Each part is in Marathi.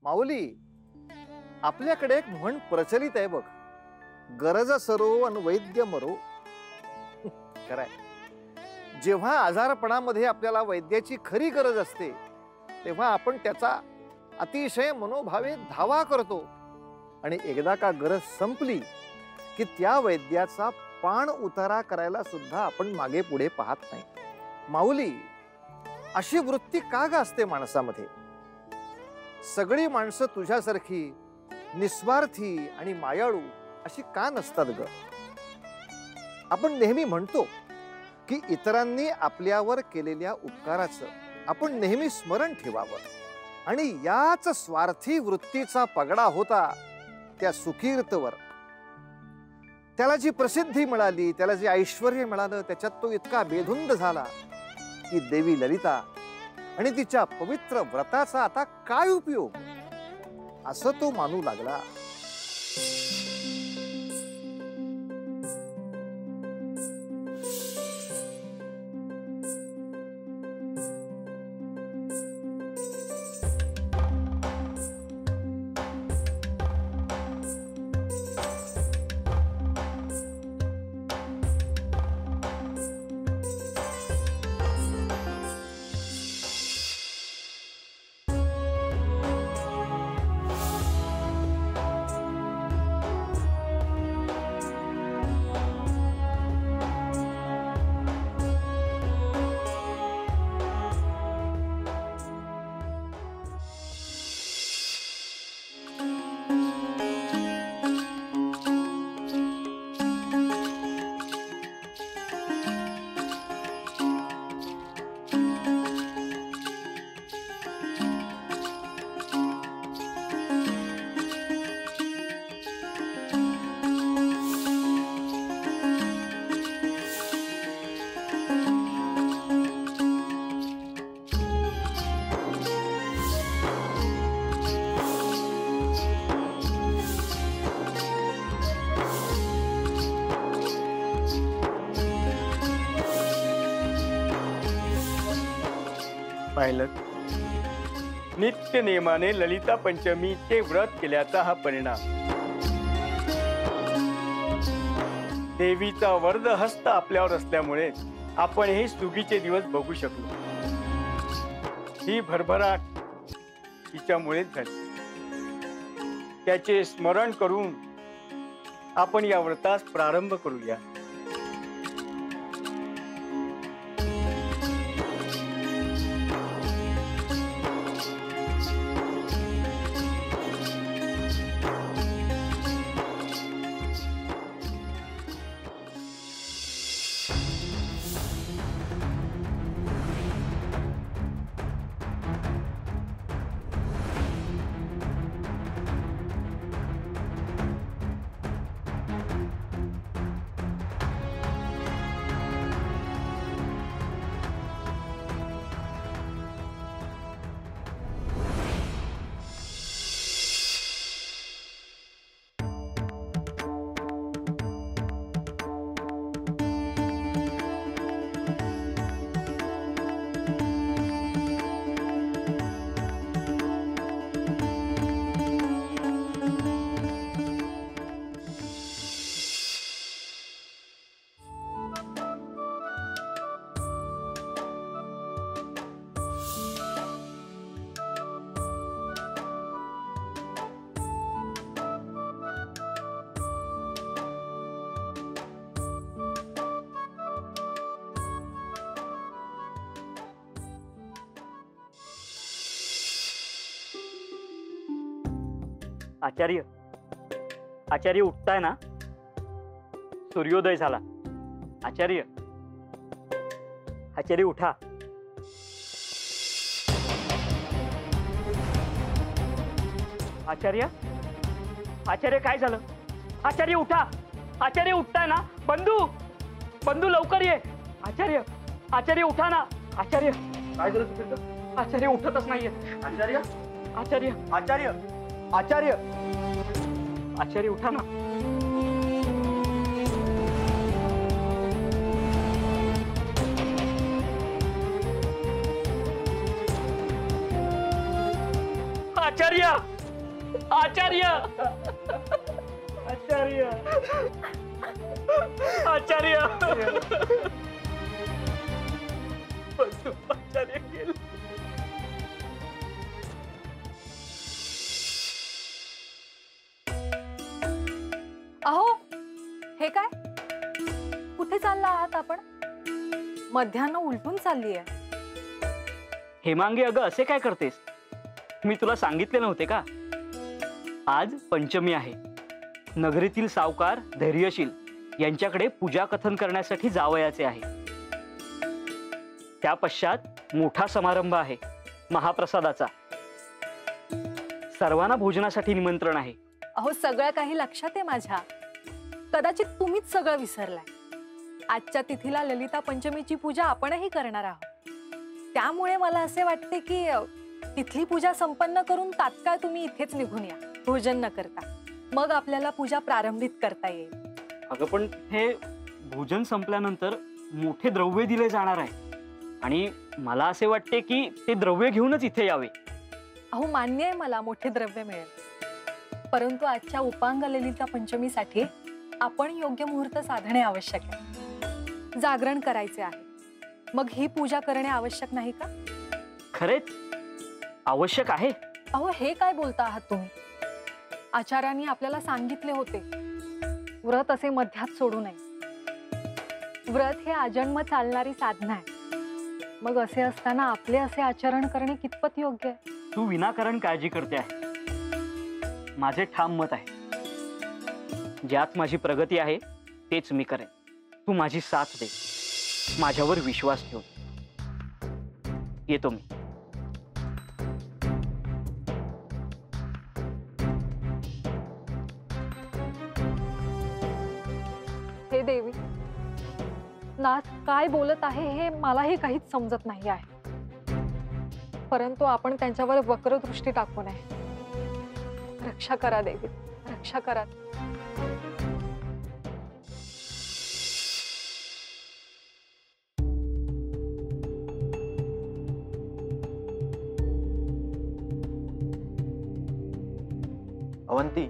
माऊली, आपल्याकडे एक म्हण प्रचलित आहे बघ, गरज सरो अन वैद्य मरो. खरंय, जेव्हा आजारपणामध्ये आपल्याला वैद्याची खरी गरज असते तेव्हा आपण त्याचा अतिशय मनोभावे धावा करतो आणि एकदा का गरज संपली की त्या वैद्याचा पाण उतारा करायला सुद्धा आपण मागे पुढे पाहत नाही. माऊली, अशी वृत्ती का ग असते माणसामध्ये? सगळी माणसं तुझ्यासारखी निस्वार्थी आणि मायाळू अशी का नसतात ग? आपण नेहमी म्हणतो की इतरांनी आपल्यावर केलेल्या उपकाराचं आपण नेहमी स्मरण ठेवावं आणि याच स्वार्थी वृत्तीचा पगडा होता त्या सुकीर्तवर. त्याला जी प्रसिद्धी मिळाली, त्याला जे ऐश्वर्य मिळालं, त्याच्यात तो इतका बेधुंद झाला की देवी ललिता आणि तिच्या पवित्र व्रताचा आता काय उपयोग असं तो मानू लागला. पाहिलं, नित्य नियमाने ललिता पंचमीचे व्रत केल्याचा हा परिणाम. देवीचा वरद हस्त आपल्यावर असल्यामुळे आपण हे सुगीचे दिवस बघू शकलो. ही भरभराट तिच्यामुळेच झाली. त्याचे स्मरण करून आपण या व्रतास प्रारंभ करूया. आचार्य, आचार्य उठताय ना? सूर्योदय झाला. आचार्य, आचार्य उठा. आचार्य, आचार्य काय झालं? आचार्य उठा. आचार्य उठताय ना? बंधू, बंधू लवकर ये. आचार्य, आचार्य उठा ना. आचार्य काय झालं? आचार्य उठतच नाहीये. आचार्य, आचार्य, आचार्य, आचार्य, आचार्य उठा ना. आचार्य, आचार्य आचार्य आचार्य बंधू आचार्य गेले. अहो हे काय, कुठे चालला आहात आपण? मध्यान्न उलटून चालली आहे. हेमांगी, अगं असे काय करतेस? मी तुला सांगितले नव्हते का? आज पंचमी आहे. नगरीतील सावकार धैर्यशील यांच्याकडे पूजा कथन करण्यासाठी जावयाचे आहे. त्या पश्चात मोठा समारंभ आहे महाप्रसादाचा. सर्वांना भोजनासाठी निमंत्रण आहे. अहो सगळं काही लक्षात आहे माझ्या. कदाचित तुम्हीच सगळं विसरलाय. आजच्या तिथीला ललिता पंचमीची पूजा आपणही करणार आहोत. त्यामुळे मला असे वाटते की तिथली पूजा संपन्न करून तात्काळ तुम्ही इथेच निघून या, भोजन न करता. मग आपल्याला पूजा प्रारंभित करता येईल. अगं पण हे भोजन संपल्यानंतर मोठे द्रव्य दिले जाणार आहे आणि मला असे वाटते की ते द्रव्य घेऊनच इथे यावे. अहो मान्य आहे मला, मोठे द्रव्य मिळेल. परंतु आजच्या उपांग ललिता पंचमीसाठी आपण योग्य मुहूर्त साधणे आवश्यक आहे. जागरण करायचे आहे. मग ही पूजा करणे आवश्यक नाही का? खरेच आवश्यक आहे. अहो हे काय बोलता आहात तुम्ही? आचार्यांनी आपल्याला सांगितले होते व्रत असे मध्यात सोडू नये. व्रत हे आजन्म चालणारी साधना आहे. मग असे असताना आपले असे आचरण करणे कितपत योग्य आहे? तू विनाकारण काळजी करते आहे. माझे ठाम मत आहे. ज्यात माझी प्रगती आहे तेच मी करेन. तू माझी साथ दे, माझ्यावर विश्वास ठेव. येतो मी. हे देवी, नाथ काय बोलत आहे हे मलाही काहीच समजत नाही आहे. परंतु आपण त्यांच्यावर वक्रदृष्टी टाकू नये. रक्षा करा देवी, रक्षा करा. अवंती,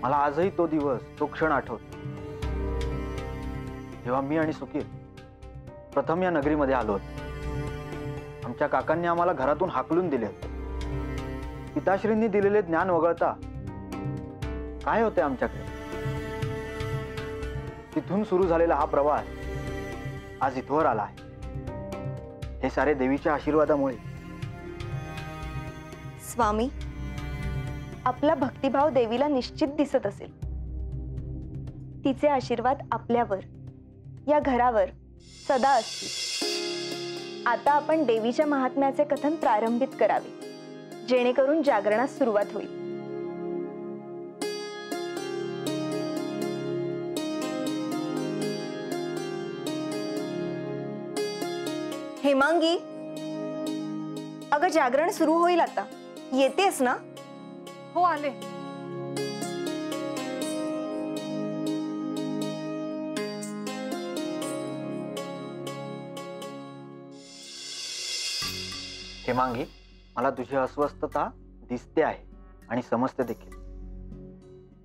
मला आजही तो दिवस, तो क्षण आठवतो जेव्हा मी आणि सुकीर प्रथम या नगरीमध्ये आलो होतो. आमच्या काकांनी आम्हाला घरातून हाकलून दिले होते. पिताश्रींनी दिलेले ज्ञान वगळता काय होते आमच्याकडे? तिथून सुरू झालेला हा प्रवास आज इथवर आला आहे. हे सारे देवीच्या आशीर्वादामुळे. स्वामी, आपला भक्तिभाव देवीला निश्चित दिसत असेल. तिचे आशीर्वाद आपल्यावर, या घरावर सदा असतील. आता आपण देवीच्या महात्म्याचे कथन प्रारंभित करावे, जेणेकरून जागरणास सुरुवात होईल. हेमांगी, अगं जागरण सुरू होईल आता. येतेस ना? हो आले. हेमांगी, मला तुझी अस्वस्थता दिसते आहे आणि समजते देखील.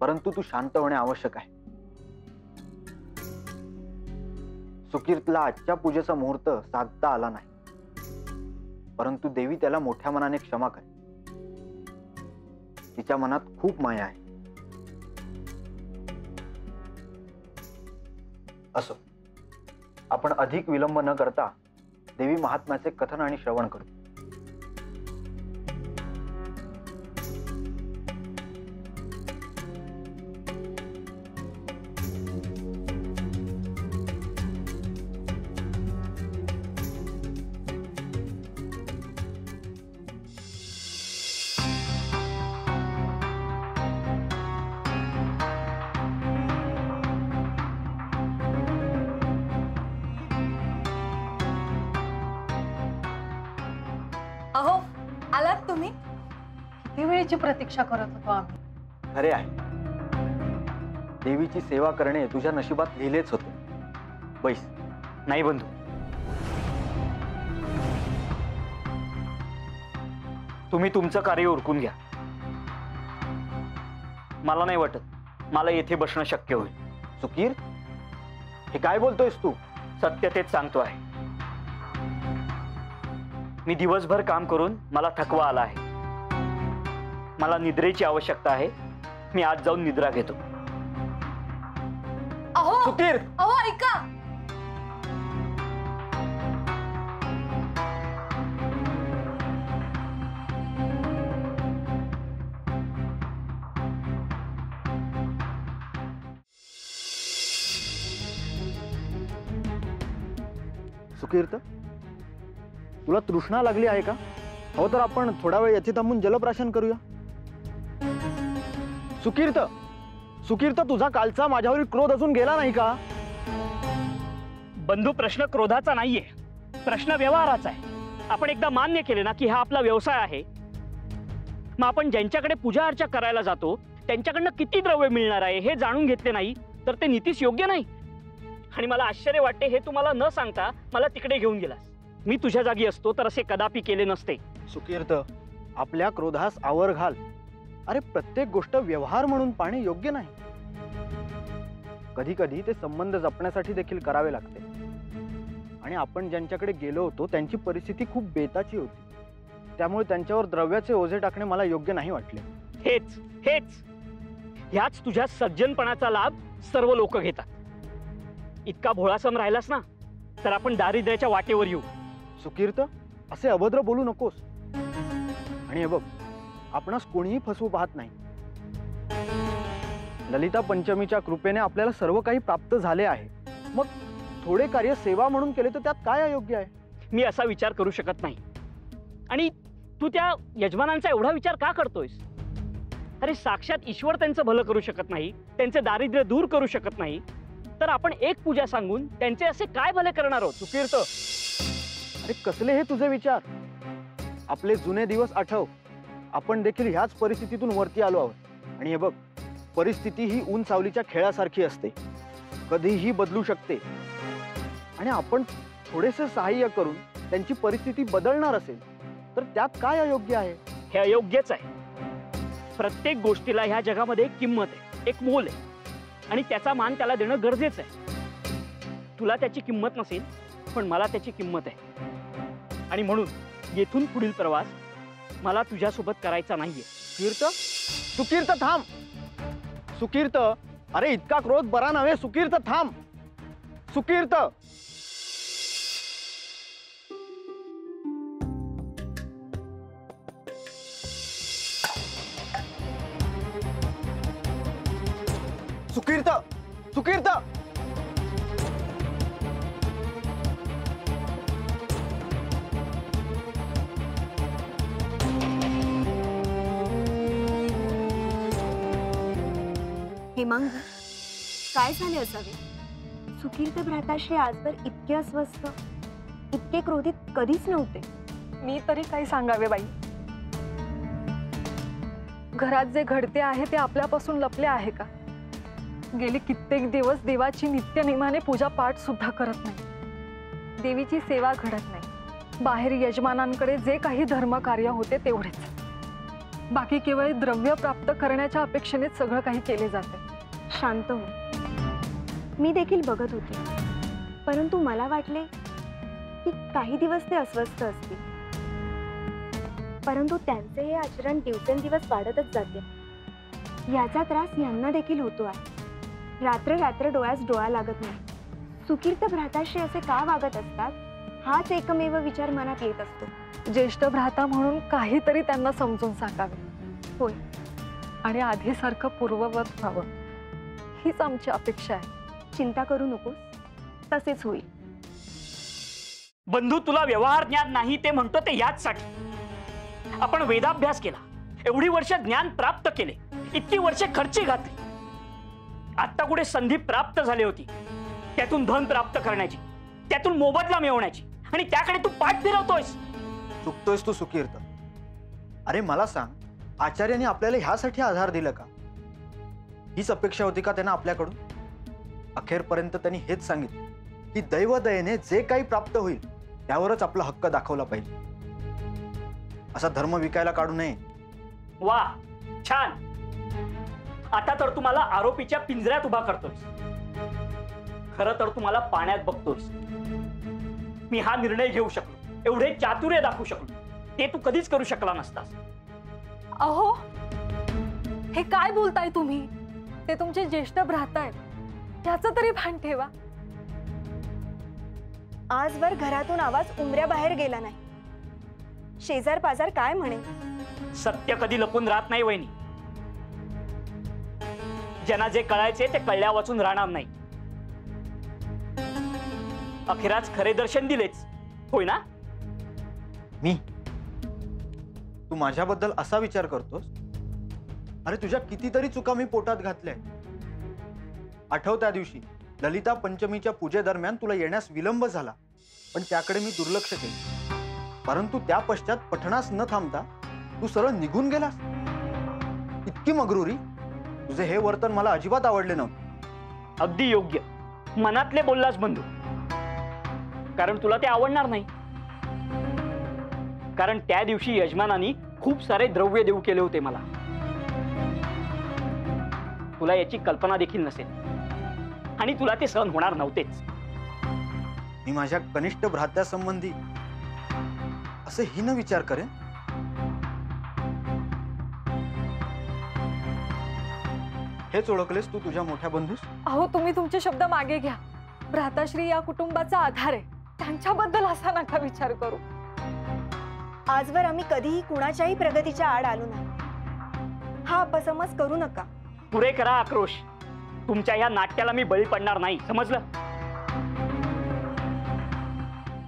परंतु तू शांत होणे आवश्यक आहे. सुकीर्तला आजच्या पूजेचा मुहूर्त साधता आला नाही, परंतु देवी त्याला मोठ्या मनाने क्षमा करे. तिच्या मनात खूप माया आहे. असो, आपण अधिक विलंब न करता देवी महात्म्याचे कथन आणि श्रवण करू. अहो आलात तुम्ही? किती वेळची प्रतीक्षा करत होतो आम्ही. खरे आहे, देवीची सेवा करणे तुझ्या नशिबात लिहिलेच होते. बैस. नाही बंधू, तुम्ही तुमचं कार्य उरकून घ्या. मला नाही वाटत मला येथे बसणं शक्य होईल. सुकीर, हे काय बोलतोयस तू? सत्य तेच सांगतो आहे. मी दिवसभर काम करून मला थकवा आला आहे. मला निद्रेची आवश्यकता आहे. मी आज जाऊन निद्रा घेतो. अहो सुकीर, अहो ऐका. सुकीर्त, तुला तृष्णा लागली आहे का? हो तर आपण थोडा वेळ येथे थांबून जलप्राशन करूया. सुकीर्त, सुकीर्त, तुझा कालचा माझ्यावरील क्रोध अजून गेला नाही का? बंधू, प्रश्न क्रोधाचा नाहीये, प्रश्न व्यवहाराचा आहे. आपण एकदा मान्य केले ना की हा आपला व्यवसाय आहे, मग आपण ज्यांच्याकडे पूजा अर्चा करायला जातो त्यांच्याकडनं किती द्रव्य मिळणार आहे हे जाणून घेतले नाही तर ते नीतीश योग्य नाही. आणि मला आश्चर्य वाटते हे तुम्हाला न सांगता मला तिकडे घेऊन गेलास. मी तुझ्या जागी असतो तर असे कदापि केले नसते. सुकीर्त, आपल्या क्रोधास आवर घाल. अरे, प्रत्येक गोष्ट व्यवहार म्हणून पाहणे योग्य नाही. कधी कधी ते संबंध जपण्यासाठी देखील करावे लागते. आणि आपण ज्यांच्याकडे गेलो होतो त्यांची परिस्थिती खूप बेताची होती, त्यामुळे त्यांच्यावर द्रव्याचे ओझे टाकणे मला योग्य नाही वाटले. हेच हेच ह्याच तुझ्या सज्जनपणाचा लाभ सर्व लोक घेतात. इतका भोळासम राहिलास ना तर आपण दारिद्र्याच्या वाटेवर येऊ. सुकीर्त, असे अभद्र बोलू नकोस. आणि हे बघ, आपणास कोणीही फसवू पाहत नाही. ललिता पंचमीच्या कृपेने आपल्याला सर्व काही प्राप्त झाले आहे. मग थोडे कार्य सेवा म्हणून केले तर त्यात काय अयोग्य आहे? मी असा विचार करू शकत नाही. आणि तू त्या यजमानांचा एवढा विचार का करतोयस? अरे, साक्षात ईश्वर त्यांचं भलं करू शकत नाही, त्यांचे दारिद्र्य दूर करू शकत नाही, तर आपण एक पूजा सांगून त्यांचे असे काय भले करणार आहोत? सुकीर्त, अरे कसले हे तुझे विचार? आपले जुने दिवस आठव. आपण देखील ह्याच परिस्थितीतून वरती आलो आहोत. आणि हे बघ, परिस्थिती ही ऊन सावलीच्या खेळासारखी असते, कधीही बदलू शकते. आणि आपण थोडेसे सहाय्य करून त्यांची परिस्थिती बदलणार असेल तर त्यात काय अयोग्य आहे? हे अयोग्यच आहे. प्रत्येक गोष्टीला ह्या जगामध्ये एक किंमत आहे, एक मोल आहे, आणि त्याचा मान त्याला देणं गरजेचं आहे. तुला त्याची किंमत नसेल, पण मला त्याची किंमत आहे. आणि म्हणून येथून पुढील प्रवास मला तुझ्यासोबत करायचा नाहीये. सुकीर्त, सुकीर्त थांब. सुकीर्त, अरे इतका क्रोध बरा नव्हे. सुकीर्त थांब. सुकीर्त, सुकीर्त, सुकीर्त. हेमांगी, काय झाले असावे? सुकीर्त भ्राताश्री आजवर इतके अस्वस्थ, इतके क्रोधित कधीच नव्हते. मी तरी काही सांगावे बाई. घरात जे घडते आहे ते आपल्यापासून लपले आहे का? गेली कित्येक दिवस देवाची नित्यनेमाने पूजा पाठ सुद्धा करत नाही, देवीची सेवा घडत नाही. बाहेर यजमानांकडे जे काही धर्मकार्य होते तेवढेच, बाकी केवळ द्रव्य प्राप्त करण्याच्या अपेक्षेनेच सगळं काही केले जाते. शांत हो. मी देखील बघत होते, परंतु मला वाटले की काही दिवस ते अस्वस्थ असतील, परंतु त्यांचे हे आचरण दिवसेंदिवस वाढतच जाते. याचा त्रास यांना देखील होतो आहे. रात्र रात्र डोळ्यास डोळा लागत नाही. सुकीर्त भ्राताश्री असे का वागत असतात हाच एकमेव विचार मनात येत असतो. ज्येष्ठ भ्राता म्हणून काहीतरी त्यांना समजून सांगावे. होय, आणि आधीसारखं पूर्ववत व्हावं हीच आमची अपेक्षा आहे. चिंता करू नकोस, तसेच होईल. बंधू, तुला व्यवहार ज्ञान नाही ते म्हणतो ते याचसाठी. आपण वेदाभ्यास केला, एवढी वर्ष ज्ञान प्राप्त केले, इतकी वर्षे खर्ची घातली. आता कुठे संधी प्राप्त झाली होती त्यातून धन प्राप्त करण्याची, त्यातून मोबदला मिळवण्याची, आणि त्याकडे तू पाठ फिरवतोयस. चुकतोयस तू सुकीर्त. अरे मला सांग, आचार्यांनी आपल्याला ह्यासाठी आधार दिला का? हीच अपेक्षा होती का त्यांना आपल्याकडून? अखेरपर्यंत त्यांनी हेच सांगितलं की दैवदयेने जे काही प्राप्त होईल त्यावरच आपला हक्क दाखवला पाहिजे. असा धर्म विकायला काढू नये. वा, छान. आता तर तुम्हाला आरोपीच्या पिंजऱ्यात उभा करतोस. खरं तर तुम्हाला पाण्यात बघतोस. मी हा निर्णय घेऊ शकलो, एवढे चातुर्य दाखवू शकलो, ते तू कधीच करू शकला नसतास. अहो, हे काय बोलताय तुम्ही? ते तुमचे ज्येष्ठ भ्राता आहेत, त्याचं तरी भान ठेवा. आजवर घरातून आवाज उमऱ्याबाहेर गेला नाही. शेजार पाजार काय म्हणे? सत्य कधी लपून राहत नाही वहिनी. ज्यांना जे कळायचे ते कळल्या वाचून राहणार नाही. अखेराच खरे दर्शन दिलेच, होय ना? मी? तू माझ्याबद्दल असा विचार करतोस? अरे तुझ्या कितीतरी चुका मी पोटात घातल्या. आठव त्या दिवशी ललिता पंचमीच्या पूजेदरम्यान तुला येण्यास विलंब झाला, पण त्याकडे मी दुर्लक्ष केले. परंतु त्या पश्चात पठणास न थांबता तू सरळ निघून गेलास. इतकी मगरुरी, तुझे हे वर्तन मला अजिबात आवडले नव्हते. अगदी योग्य, मनातले बोललास बंधू. कारण तुला ते आवडणार नाही. कारण त्या दिवशी यजमानांनी खूप सारे द्रव्य देऊ केले होते मला. तुला याची कल्पना देखील नसेल आणि तुला ते सहन होणार नव्हतेच. मी माझ्या कनिष्ठ भ्रात्यासंबंधी असे हीन विचार करेन? हेच ओळखलेस तू तुझ्या मोठ्या बंधूस? अहो, तुम्ही तुमचे शब्द मागे घ्या. भ्राताश्री या कुटुंबाचा आधार आहे, त्यांच्याबद्दल असा नका विचार करू. आजवर आम्ही कधीही कुणाच्याही प्रगतीच्या आड आलो नाही. हा अपसमज करू नका. पुरे करा आक्रोश. तुमच्या या नाट्याला मी बळी पडणार नाही, समजलं?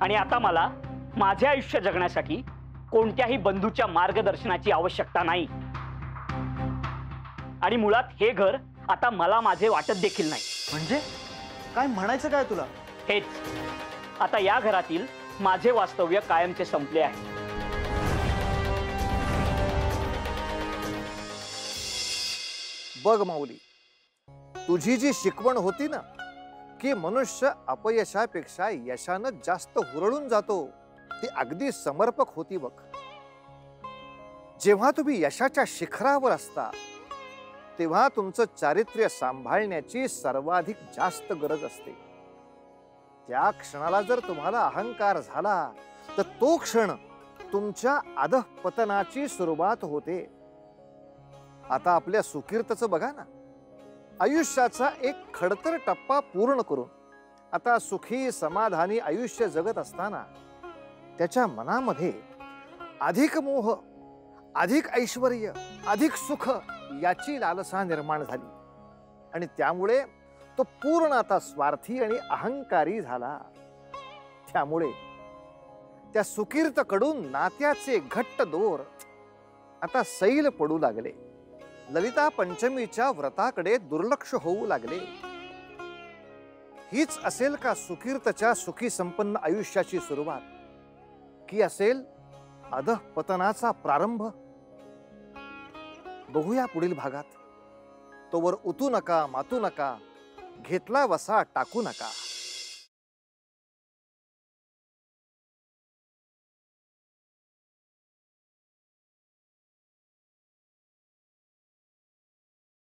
आणि आता मला माझे आयुष्य जगण्यासाठी कोणत्याही बंधूच्या मार्गदर्शनाची आवश्यकता नाही. आणि मुळात हे घर आता मला माझे वाटत देखील नाही. म्हणजे काय म्हणायचं काय तुला? हेच, आता या घरातील माझे वास्तव्य कायमचे संपले आहे. बघ माऊली, तुझी जी शिकवण होती ना की मनुष्य अपयशापेक्षा यशानं जास्त हुरळून जातो, ती अगदी समर्पक होती बघ. जेव्हा तुम्ही यशाच्या शिखरावर असता तेव्हा तुमचं चारित्र्य सांभाळण्याची सर्वाधिक जास्त गरज असते. त्या क्षणाला जर तुम्हाला अहंकार झाला तर तो क्षण तुमच्या अधःपतनाची सुरुवात होते. आता आपल्या सुकीर्तचं बघा ना, आयुष्याचा एक खडतर टप्पा पूर्ण करून आता सुखी समाधानी आयुष्य जगत असताना त्याच्या मनामध्ये अधिक मोह, अधिक ऐश्वर्य, अधिक सुख याची लालसा निर्माण झाली आणि त्यामुळे तो पूर्ण आता स्वार्थी आणि अहंकारी झाला. त्यामुळे त्या सुकीर्तकडून नात्याचे घट्ट दोर आता सैल पडू लागले. ललिता पंचमीच्या व्रताकडे दुर्लक्ष होऊ लागले. हीच असेल का सुकीर्तच्या सुखी संपन्न आयुष्याची सुरुवात, की असेल अधःपतनाचा प्रारंभ? बघूया पुढील भागात. तोवर उतू नका, मातू नका, घेतला वसा टाकू नका.